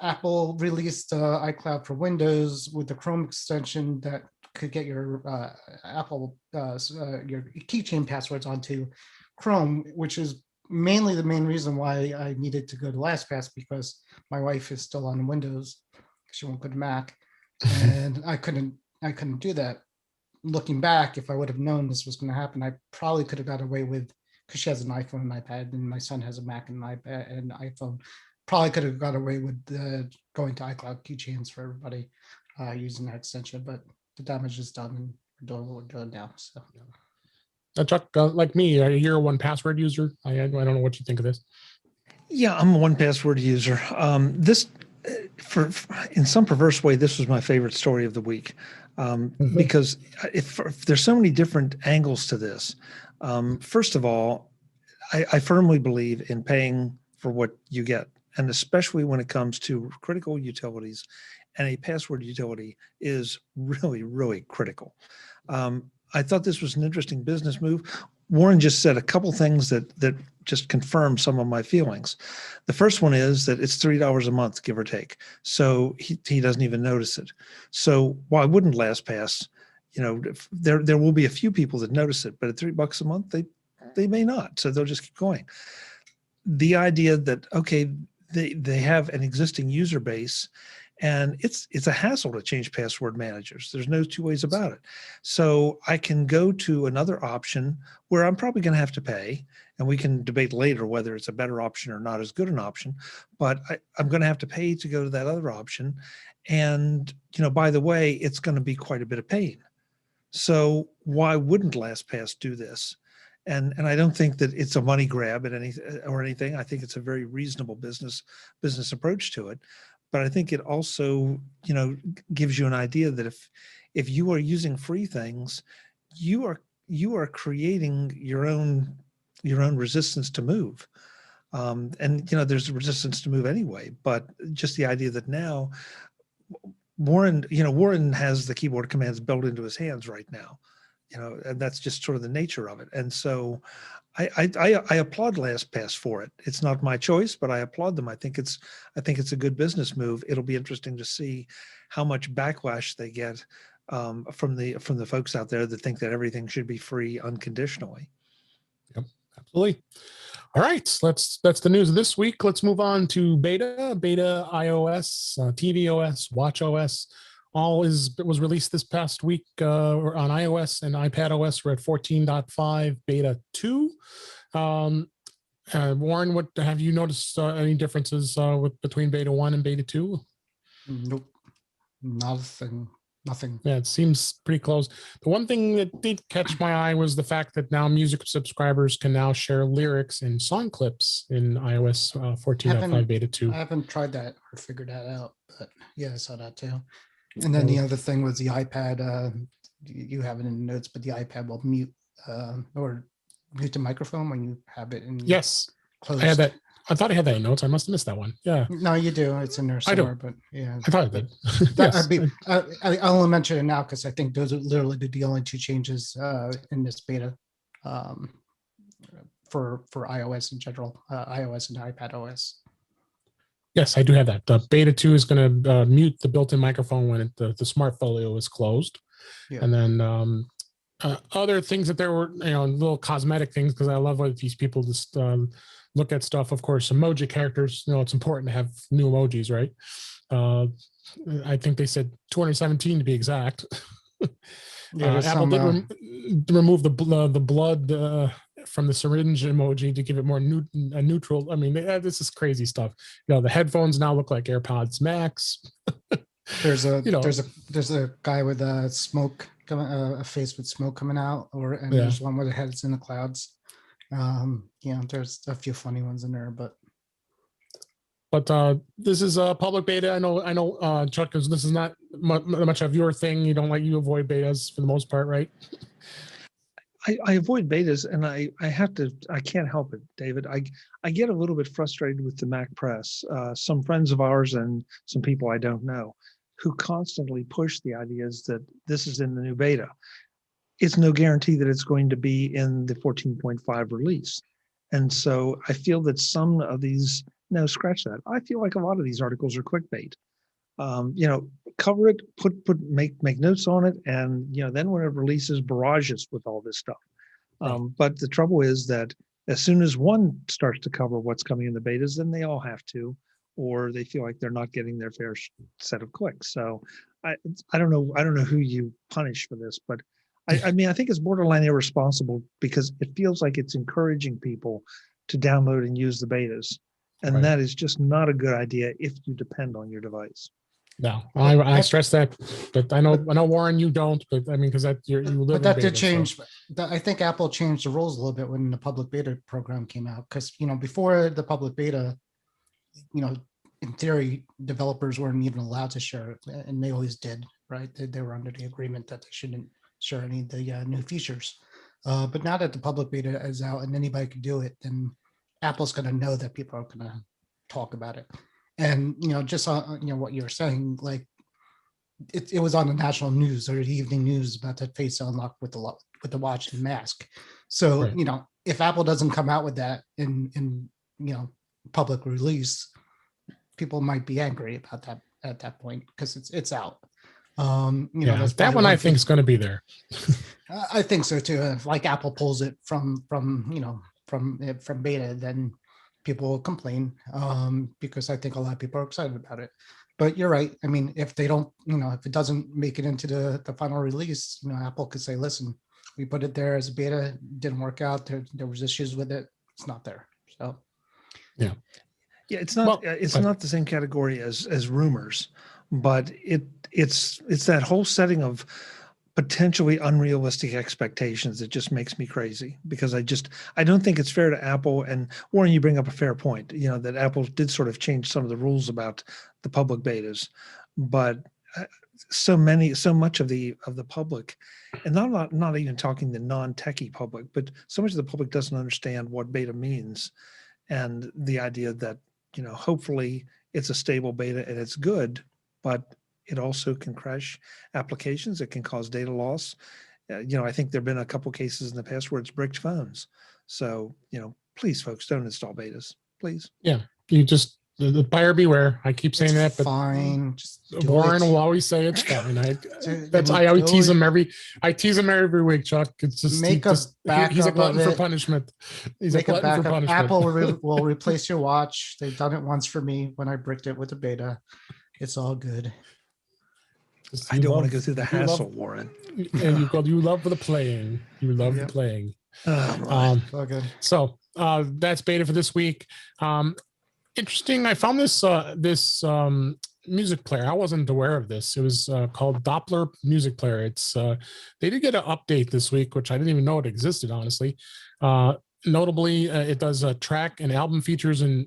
Apple released iCloud for Windows with the Chrome extension that could get your Apple your keychain passwords onto Chrome, which is mainly the main reason why I needed to go to LastPass, because my wife is still on Windows. She won't go to Mac, and I couldn't do that. Looking back, if I would have known this was going to happen, I probably could have got away with, because she has an iPhone and iPad, and my son has a Mac and iPad and iPhone. Probably could have got away with going to iCloud keychains for everybody using that extension, but the damage is done, and we're doing what we're doing now. So, Chuck, like me, you're a 1Password user. I don't know what you think of this. Yeah, I'm a 1Password user. This, in some perverse way, this was my favorite story of the week, because if there's so many different angles to this. First of all, I firmly believe in paying for what you get, and especially when it comes to critical utilities, and a password utility is really, really critical. I thought this was an interesting business move. Warren just said a couple things that just confirm some of my feelings. The first one is that it's $3 a month, give or take. So he doesn't even notice it. So why wouldn't LastPass? There will be a few people that notice it, but at $3 a month, they may not. So they'll just keep going. The idea that, okay, they have an existing user base, and it's a hassle to change password managers. There's no two ways about it. So I can go to another option where I'm probably going to have to pay, and we can debate later whether it's a better option or not as good an option, but I'm going to have to pay to go to that other option. And, by the way, it's going to be quite a bit of pain. So why wouldn't LastPass do this? And I don't think that it's a money grab or anything. I think it's a very reasonable business approach to it. But I think it also, gives you an idea that if you are using free things, you are creating your own resistance to move. And there's resistance to move anyway. But just the idea that now Warren has the keyboard commands built into his hands right now. And that's just sort of the nature of it. And so I applaud LastPass for it. It's not my choice, but I applaud them. I think it's a good business move. It'll be interesting to see how much backlash they get from the folks out there that think that everything should be free unconditionally. Yep, absolutely. All right, that's the news of this week. Let's move on to beta iOS, tvOS, watchOS. All was released this past week on iOS and iPadOS. We're at 14.5 beta 2. Warren, what have you noticed any differences between beta 1 and beta 2? Nope, nothing. Yeah, it seems pretty close. The one thing that did catch my eye was the fact that now music subscribers can now share lyrics and song clips in iOS 14.5 beta 2. I haven't tried that or figured that out, but yeah, I saw that too. And then the other thing was the iPad. You have it in the notes, but the iPad will mute or mute the microphone when you have it in. Yes, closed. I had that. I thought I had that in notes. I must have missed that one. Yeah. No, you do. It's in there somewhere. But yeah, I thought I did. I only mention it now because I think those are literally the only two changes in this beta for iOS in general, iOS and iPad OS. Yes, I do have that. Beta 2 is going to mute the built-in microphone when the Smart Folio is closed. Yeah. And then other things that there were, little cosmetic things, because I love what these people just look at stuff. Of course, emoji characters, it's important to have new emojis, right? I think they said 217 to be exact. Yeah, Apple did remove the blood from the syringe emoji to give it more neutral. I mean, this is crazy stuff. The headphones now look like AirPods Max. There's a guy with a smoke coming, a face with smoke coming out, and there's one where the head's in the clouds. There's a few funny ones in there, but this is a public beta. I know, Chuck, because this is not much of your thing. You avoid betas for the most part, right? I avoid betas, and I can't help it, David. I get a little bit frustrated with the Mac press. Some friends of ours and some people I don't know who constantly push the ideas that this is in the new beta. It's no guarantee that it's going to be in the 14.5 release. And so I feel that some of these, no, scratch that. I feel like a lot of these articles are clickbait. Cover it, make notes on it, and then when it releases, barrage us with all this stuff. But the trouble is that as soon as one starts to cover what's coming in the betas, then they all have to, or they feel like they're not getting their fair set of clicks. So I don't know who you punish for this, but I mean, I think it's borderline irresponsible because it feels like it's encouraging people to download and use the betas. And that is just not a good idea if you depend on your device. No, I stress that, but I know Warren, you don't, but I mean, because you live. But that did change. So. I think Apple changed the rules a little bit when the public beta program came out, because before the public beta, in theory, developers weren't even allowed to share it, and they always did, right? They were under the agreement that they shouldn't share any of the new features. But now that the public beta is out and anybody can do it, then Apple's going to know that people are going to talk about it. And just what you were saying, like it was on the national news or the evening news about that face unlock with the watch and mask. So if Apple doesn't come out with that in public release, people might be angry about that at that point because it's out. That one I think is going to be there. I think so too. If like Apple pulls it from beta, then people will complain because I think a lot of people are excited about it. But you're right. I mean, if they don't, if it doesn't make it into the final release, Apple could say, listen, we put it there as a beta, didn't work out. There was issues with it. It's not there. So yeah, it's not not the same category as rumors, but it's that whole setting of potentially unrealistic expectations that just makes me crazy, because I don't think it's fair to Apple. And Warren, you bring up a fair point, that Apple did sort of change some of the rules about the public betas, but so much of the public, and not even talking the non-techie public, but so much of the public doesn't understand what beta means, and the idea that hopefully it's a stable beta and it's good, but it also can crash applications. It can cause data loss. I think there've been a couple cases in the past where it's bricked phones. So, please, folks, don't install betas, please. Yeah, you just the buyer beware. I keep saying that, but fine. Warren will always say it's fine. I tease him every week, Chuck. It's just he's a glutton for punishment. He's a glutton for punishment. Apple will replace your watch. They've done it once for me when I bricked it with a beta. It's all good. I don't want to go through the hassle, Warren. And you love the playing. You love the playing. Okay. So that's beta for this week. Interesting. I found this music player. I wasn't aware of this. It was called Doppler music player. It's they did get an update this week, which I didn't even know it existed, honestly. Notably, it does track and album features and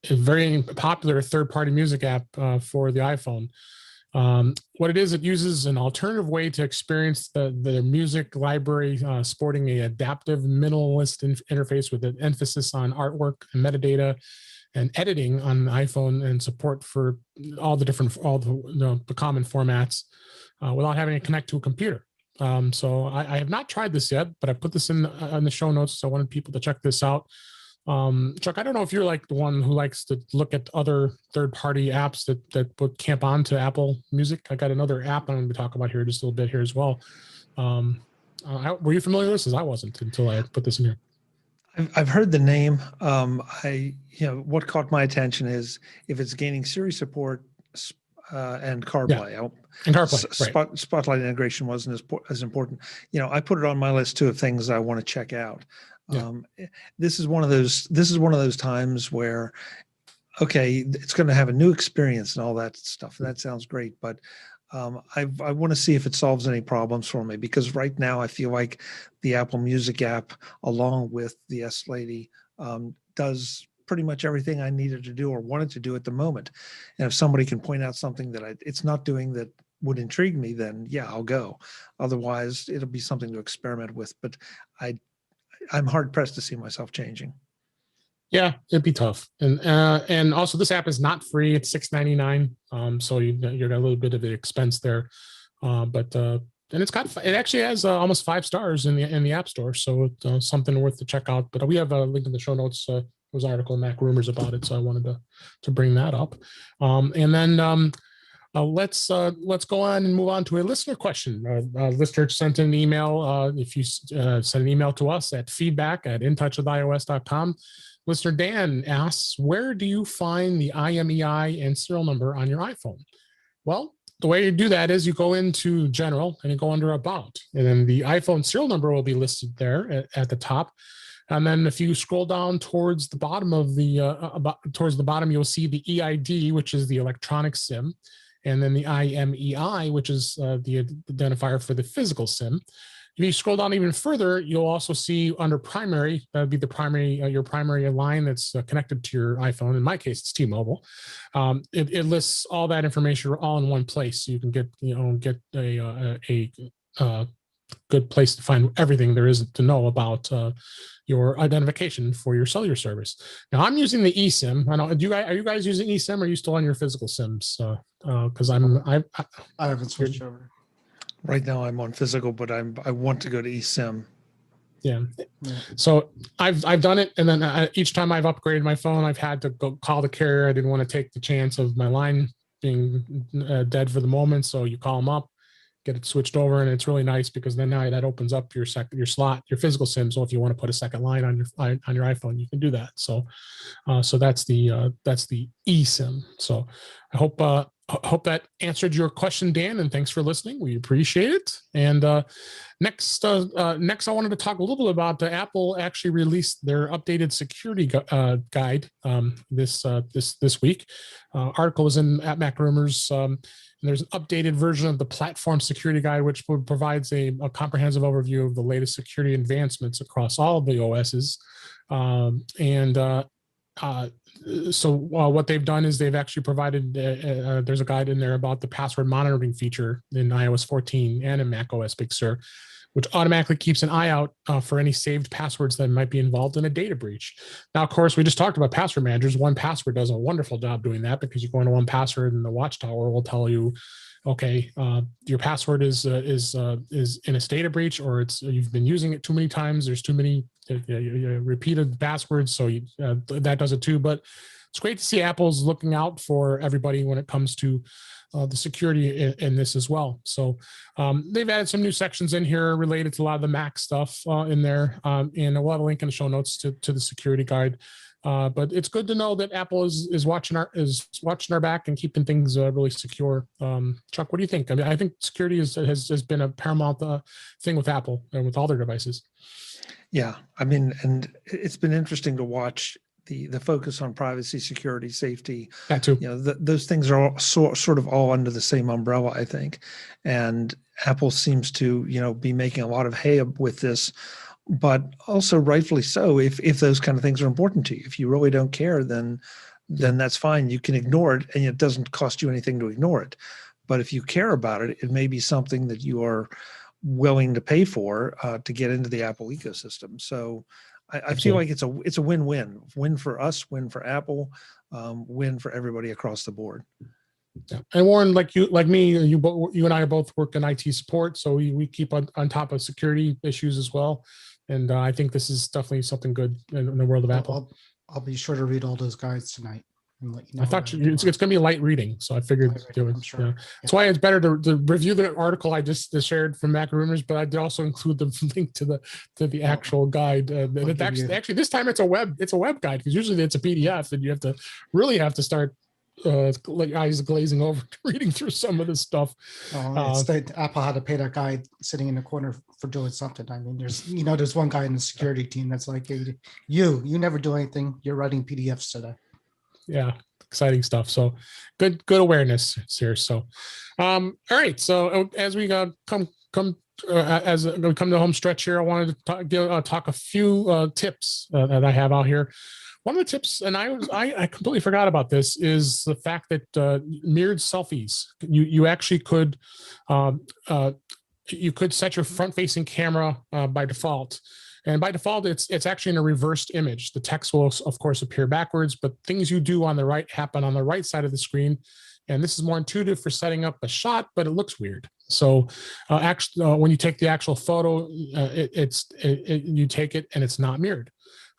a very popular third-party music app for the iPhone. What it is, it uses an alternative way to experience the music library, sporting an adaptive minimalist interface with an emphasis on artwork and metadata and editing on the iPhone, and support for all the common formats without having to connect to a computer. So I have not tried this yet, but I put this in the show notes, so I wanted people to check this out. Chuck, I don't know if you're like the one who likes to look at other third-party apps that would camp onto Apple Music. I got another app I'm going to talk about here just a little bit here as well. Were you familiar with this? As I wasn't until I put this in here. I've heard the name. What caught my attention is if it's gaining Siri support and CarPlay. And CarPlay, right. Spotlight integration wasn't as important. I put it on my list too of things I want to check out. Yeah. This is one of those times where, okay, it's going to have a new experience and all that stuff. That sounds great, but I want to see if it solves any problems for me, because right now I feel like the Apple Music app, along with the S Lady, does pretty much everything I needed to do or wanted to do at the moment. And if somebody can point out something that it's not doing that would intrigue me, then yeah, I'll go. Otherwise, it'll be something to experiment with. But I'm hard pressed to see myself changing. Yeah, it'd be tough, and also this app is not free. It's $6.99, so you're got a little bit of an expense there, but and it actually has almost 5 stars in the App Store, so it's something worth to check out. But we have a link in the show notes. There was an article in Mac Rumors about it, so I wanted to bring that up, and then. Let's go on and move on to a listener question. A listener sent an email. If you send an email to us at feedback@intouchwithios.com, listener Dan asks, where do you find the IMEI and serial number on your iPhone? Well, the way you do that is you go into General and you go under About, and then the iPhone serial number will be listed there at the top. And then if you scroll down towards the bottom of towards the bottom, you'll see the EID, which is the electronic SIM. And then the IMEI, which is the identifier for the physical SIM. If you scroll down even further, you'll also see under primary, that would be the primary, your primary line that's connected to your iPhone. In my case, it's T-Mobile. It lists all that information all in one place, so you can get a good place to find everything there is to know about your identification for your cellular service. Now, I'm using the eSIM. I know. Are you guys using eSIM, or are you still on your physical SIMs? Because I haven't switched over. Right now, I'm on physical, but I want to go to eSIM. Yeah. So I've done it, and then each time I've upgraded my phone, I've had to go call the carrier. I didn't want to take the chance of my line being dead for the moment, so you call them up, get it switched over, and it's really nice because then now that opens up your slot, your physical SIM. So if you want to put a second line on your iPhone, you can do that. So that's the eSIM. So I hope that answered your question, Dan, and thanks for listening. We appreciate it. And next, I wanted to talk a little bit about Apple actually released their updated security guide this week. Article was at Mac Rumors. And there's an updated version of the platform security guide, which provides a comprehensive overview of the latest security advancements across all of the OSs. So what they've done is they've actually provided, there's a guide in there about the password monitoring feature in iOS 14 and in macOS Big Sur, which automatically keeps an eye out for any saved passwords that might be involved in a data breach. Now, of course, we just talked about password managers. 1Password does a wonderful job doing that, because you go into 1Password and the Watchtower will tell you, okay, your password is in a data breach, or you've been using it too many times. There's too many repeated passwords, so that does it too. But it's great to see Apple's looking out for everybody when it comes to the security in this as well. So they've added some new sections in here related to a lot of the Mac stuff in there, and we'll have a link in the show notes to the security guide. But it's good to know that Apple is watching our back and keeping things really secure. Chuck, what do you think? I mean, I think security has been a paramount thing with Apple and with all their devices. Yeah, I mean, and it's been interesting to watch the focus on privacy, security, safety. That too. Those things are all sort of all under the same umbrella, I think. And Apple seems to, be making a lot of hay with this, but also rightfully so. If those kind of things are important to you, if you really don't care, then that's fine. You can ignore it, and it doesn't cost you anything to ignore it. But if you care about it, it may be something that you are willing to pay for to get into the Apple ecosystem. So I feel like it's a win for us, win for Apple, win for everybody across the board. Yeah. And Warren, like me, you and I both work in IT support, so we keep on top of security issues as well. And I think this is definitely something good in the world of Apple. I'll be sure to read all those guides tonight. I thought it's going to be light reading, so I figured I'm sure. That's why it's better to review the article I just shared from Mac Rumors, but I did also include the link to the actual guide. Actually, this time it's a web guide, because usually it's a PDF, and you really have to start eyes glazing over reading through some of this stuff. Apple had to pay that guy sitting in the corner for doing something. I mean, there's one guy in the security team that's like, hey, you never do anything. You're writing PDFs today. Yeah, exciting stuff. So good awareness here. So, all right. So as we come to the home stretch here, I wanted to talk a few tips that I have out here. One of the tips, and I completely forgot about this, is the fact that mirrored selfies. You actually could you could set your front-facing camera by default. And by default, it's actually in a reversed image. The text will, of course, appear backwards, but things you do on the right happen on the right side of the screen. And this is more intuitive for setting up a shot, but it looks weird. So actually, when you take the actual photo, you take it and it's not mirrored.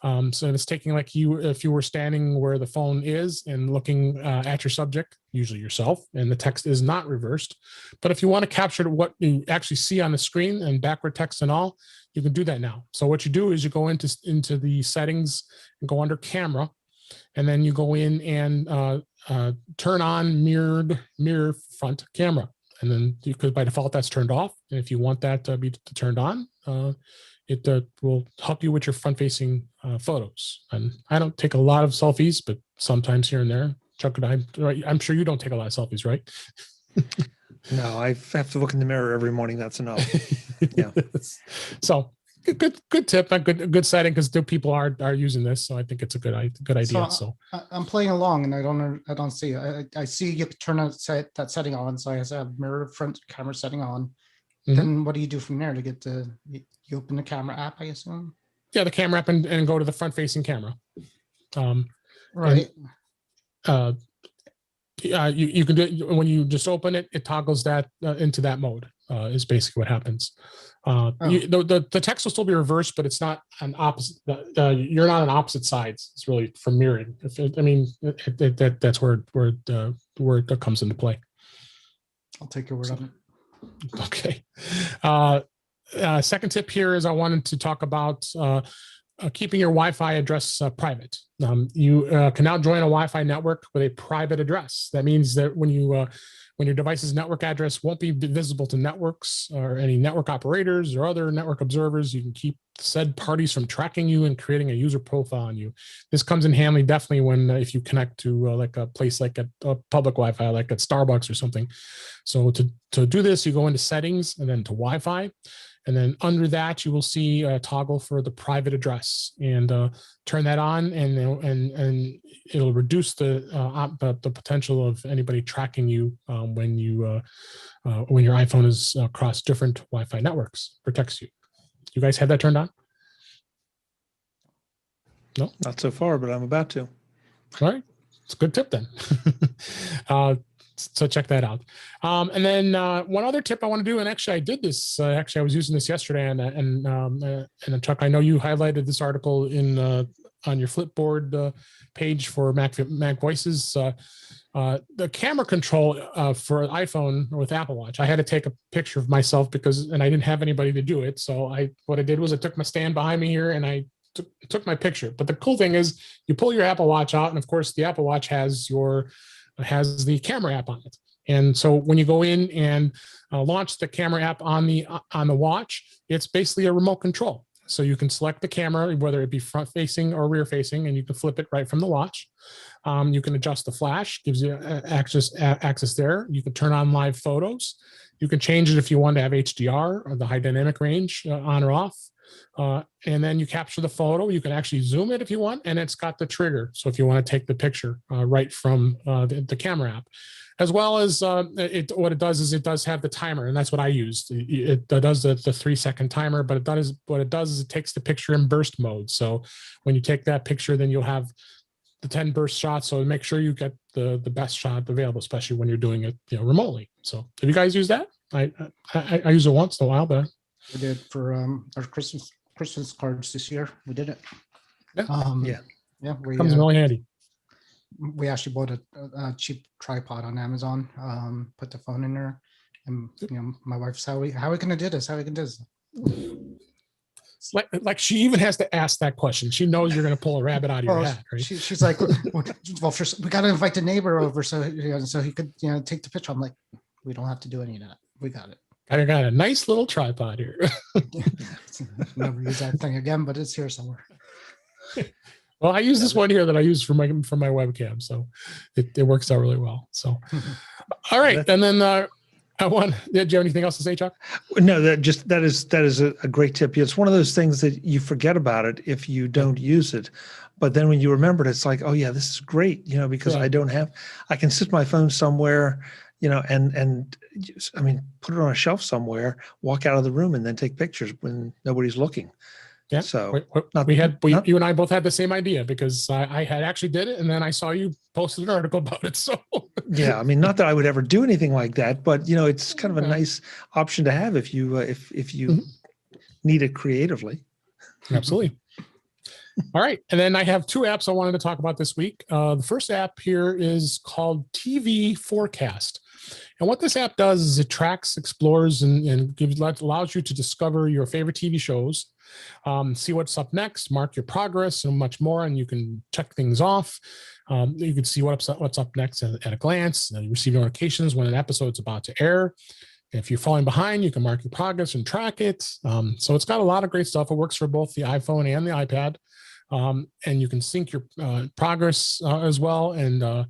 So it's taking if you were standing where the phone is and looking at your subject, usually yourself, and the text is not reversed. But if you want to capture what you actually see on the screen and backward text and all, you can do that now. So what you do is you go into the settings and go under camera, and then you go in and turn on mirror front camera. And then by default, that's turned off. And if you want that to be turned on, it will help you with your front-facing photos. And I don't take a lot of selfies, but sometimes here and there. Chuck and I'm sure you don't take a lot of selfies, right? No, I have to look in the mirror every morning. That's enough. Yeah. So good tip, a good setting, because people are using this. So I think it's a good idea. So I'm playing along, and I don't see it. I see you turn that setting on. So I have mirror front camera setting on. Mm-hmm. Then what do you do from there to get to? You open the camera app, I assume. Yeah, the camera app and go to the front-facing camera. Right. And, you can do it when you just open it. It toggles that into that mode. Is basically what happens. The text will still be reversed, but it's not an opposite. You're not on opposite sides. It's really from mirroring. That's where it comes into play. I'll take your word on it. Okay. Second tip here is I wanted to talk about keeping your Wi-Fi address private. You can now join a Wi-Fi network with a private address. That means that when your device's network address won't be visible to networks or any network operators or other network observers, you can keep said parties from tracking you and creating a user profile on you. This comes in handy definitely when if you connect to like a place like a public Wi-Fi, like at Starbucks or something. So to do this, you go into settings and then to Wi-Fi. And then under that, you will see a toggle for the private address, and turn that on, and it'll reduce the potential of anybody tracking you when your iPhone is across different Wi-Fi networks. Protects you. You guys have that turned on? No, not so far, but I'm about to. All right, it's a good tip then. So check that out. And then one other tip I want to do, and actually I did this. Actually, I was using this yesterday, and Chuck, I know you highlighted this article on your Flipboard page for Mac Voices. The camera control for iPhone with Apple Watch. I had to take a picture of myself and I didn't have anybody to do it. So what I did was I took my stand behind me here and I took my picture. But the cool thing is you pull your Apple Watch out, and of course the Apple Watch has the camera app on it. And so when you go in and launch the camera app on the watch, it's basically a remote control. So you can select the camera, whether it be front facing or rear facing, and you can flip it right from the watch. You can adjust the flash, gives you access there. You can turn on live photos. You can change it if you want to have HDR or the high dynamic range on or off. And then you capture the photo. You can actually zoom it if you want, and it's got the trigger. So if you want to take the picture right from the camera app, as well as what it does is it does have the timer, and that's what I used. It does the 3-second timer, but what it does is it takes the picture in burst mode. So when you take that picture, then you'll have the 10 burst shots. So make sure you get the best shot available, especially when you're doing it remotely. So have you guys used that? I used it once in a while, but we did for our Christmas cards this year. We did it. Yeah. Yeah. Comes really handy. we actually bought a cheap tripod on Amazon, put the phone in there, and my wife's how are we gonna do this? How are we gonna do this? Like she even has to ask that question. She knows you're going to pull a rabbit out of your hat, right? She's like, well, first we got to invite the neighbor over so he could take the picture. I'm like, we don't have to do any of that. We got it. I got a nice little tripod here. Never use that thing again, but it's here somewhere. Well, I use this one here that I use for my webcam, so it works out really well. So, all right, and then do you have anything else to say, Chuck? No, that is a great tip. It's one of those things that you forget about it if you don't use it, but then when you remember it, it's like, oh yeah, this is great, because I can sit my phone somewhere, and I mean, put it on a shelf somewhere, walk out of the room, and then take pictures when nobody's looking. Yeah. So you and I both had the same idea because I had actually did it, and then I saw you posted an article about it. So yeah, I mean, not that I would ever do anything like that, but it's kind of a nice option to have if you need it creatively. Absolutely. All right, and then I have two apps I wanted to talk about this week. The first app here is called TV Forecast. And what this app does is it tracks, explores, and allows you to discover your favorite TV shows, see what's up next, mark your progress, and much more. And you can check things off. You can see what's up next at a glance. You receive notifications when an episode's about to air. If you're falling behind, you can mark your progress and track it. So it's got a lot of great stuff. It works for both the iPhone and the iPad. And you can sync your progress as well. And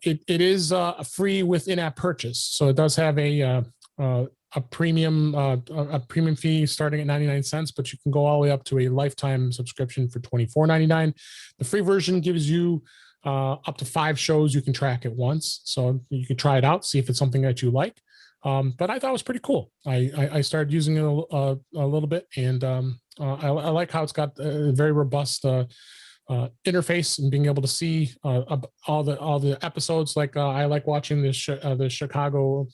it is free with in-app purchase, so it does have a premium fee starting at 99 cents, but you can go all the way up to a lifetime subscription for $24.99. The free version gives you up to 5 shows you can track at once, so you can try it out, see if it's something that you like. But I thought it was pretty cool. I started using it a little bit, and I like how it's got a very robust interface and being able to see all the episodes. Like I like watching the Chicago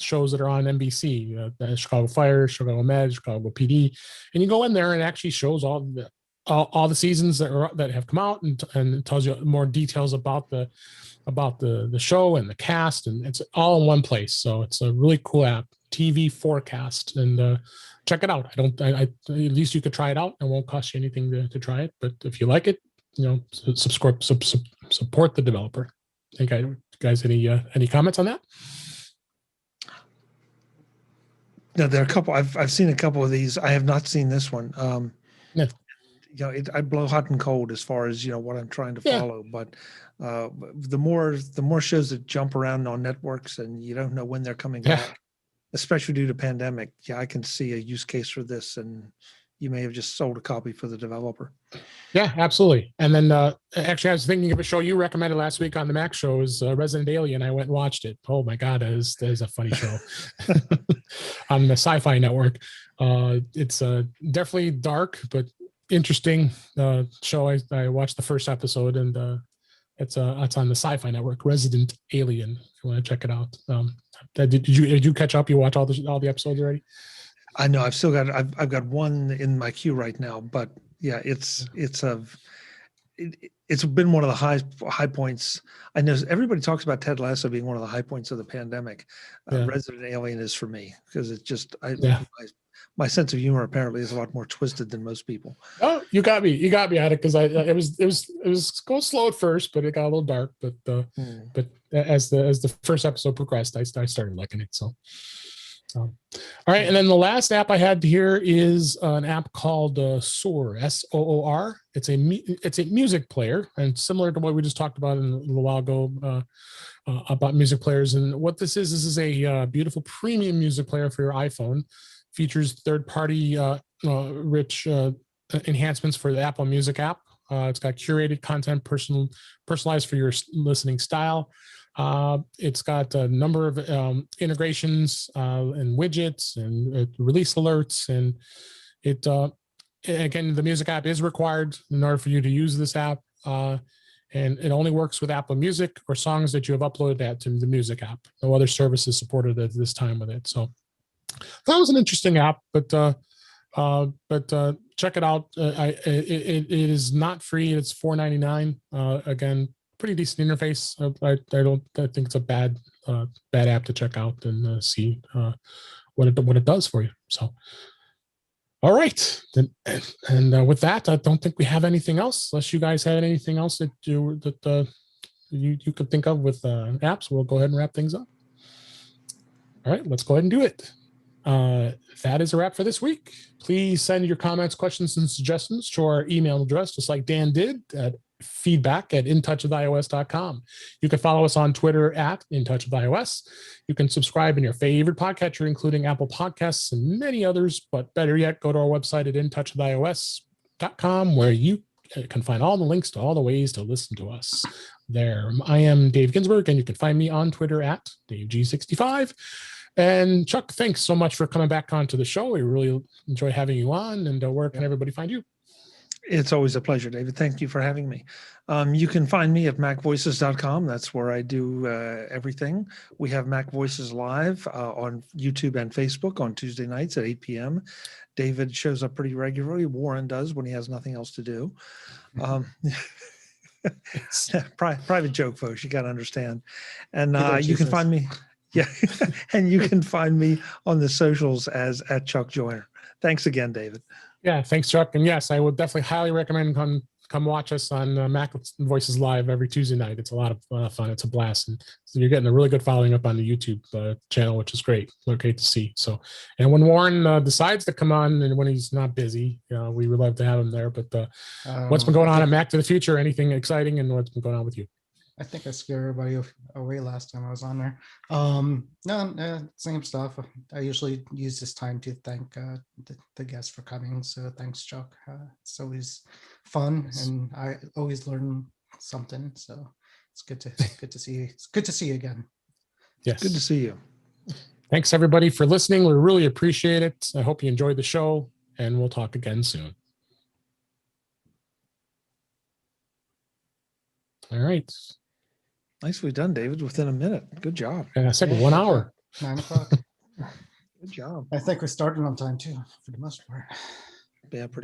shows that are on NBC, the Chicago Fire, Chicago Med, Chicago PD, and you go in there and it actually shows all the seasons that have come out, and it tells you more details about the show and the cast, and it's all in one place. So it's a really cool app, TV Forecast, and check it out. At least you could try it out. It won't cost you anything to try it, but if you like it, support the developer. Guys, any comments on that? No, there are a couple. I've seen a couple of these. I have not seen this one. Yeah. I blow hot and cold as far as what I'm trying to follow. But the more shows that jump around on networks and you don't know when they're coming back, especially due to pandemic, I can see a use case for this, and you may have just sold a copy for the developer. Yeah, absolutely. And then actually, I was thinking of a show you recommended last week on the Mac show is Resident Alien. I went and watched it. Oh my God, that is a funny show on the Sci-Fi Network. It's definitely dark, but interesting show. I watched the first episode, and it's on the Sci-Fi Network, Resident Alien, if you want to check it out. Did you catch up? You watch all the eposodes already? I know I've got one in my queue right now, but yeah, it's been one of the high points. I know everybody talks about Ted Lasso being one of the high points of the pandemic. Resident Alien is for me because it's just my sense of humor apparently is a lot more twisted than most people. Oh, you got me at it because it was going slow at first, but it got a little dark. But as the first episode progressed, I started liking it. So. All right, and then the last app I had here is an app called Soor, Soor. It's a music player, and similar to what we just talked about a little while ago about music players. And what this is a beautiful premium music player for your iPhone. Features third-party rich enhancements for the Apple Music app. It's got curated content, personalized for your listening style. It's got a number of integrations and widgets and release alerts, and again, the music app is required in order for you to use this app, and it only works with Apple Music or songs that you have uploaded to the music app. No other service is supported at this time with it. So that was an interesting app, but check it out. It is not free. It's $4.99. Again, pretty decent interface. I think it's a bad app to check out and see what it does for you. So, all right, and with that, I don't think we have anything else. Unless you guys have anything else that you could think of with apps, we'll go ahead and wrap things up. All right, let's go ahead and do it. That is a wrap for this week. Please send your comments, questions, and suggestions to our email address, just like Dan did, at feedback@intouchwithios.com. You can follow us on Twitter at intouchwithios. You can subscribe in your favorite podcatcher, including Apple Podcasts and many others. But better yet, go to our website at intouchwithios.com, where you can find all the links to all the ways to listen to us there. I am Dave Ginsburg, and you can find me on Twitter at DaveG65. And Chuck, thanks so much for coming back onto the show. We really enjoy having you on. And where can everybody find you? It's always a pleasure, David. Thank you for having me. You can find me at macvoices.com. That's where I do everything. We have Mac Voices Live on YouTube and Facebook on Tuesday nights at 8 p.m. David shows up pretty regularly. Warren does when he has nothing else to do. Private joke, folks. You got to understand. And you can find me. Yeah, and you can find me on the socials as at Chuck Joyner. Thanks again, David. Yeah, thanks, Chuck. And yes, I would definitely highly recommend come watch us on Mac Voices Live every Tuesday night. It's a lot of fun. It's a blast, and so you're getting a really good following up on the YouTube channel, which is great. Great to see. So, and when Warren decides to come on, and when he's not busy, we would love to have him there. But what's been going on at Mac to the Future? Anything exciting, and what's been going on with you? I think I scared everybody away last time I was on there. No, same stuff. I usually use this time to thank the guests for coming. So thanks, Chuck. It's always fun, and I always learn something. So it's good to see you. It's good to see you again. Yes, good to see you. Thanks everybody for listening. We really appreciate it. I hope you enjoyed the show, and we'll talk again soon. All right. Nicely done, David, within a minute. Good job. And I said 1 hour. 9 o'clock. Good job. I think we started on time too, for the most part. Yeah, pretty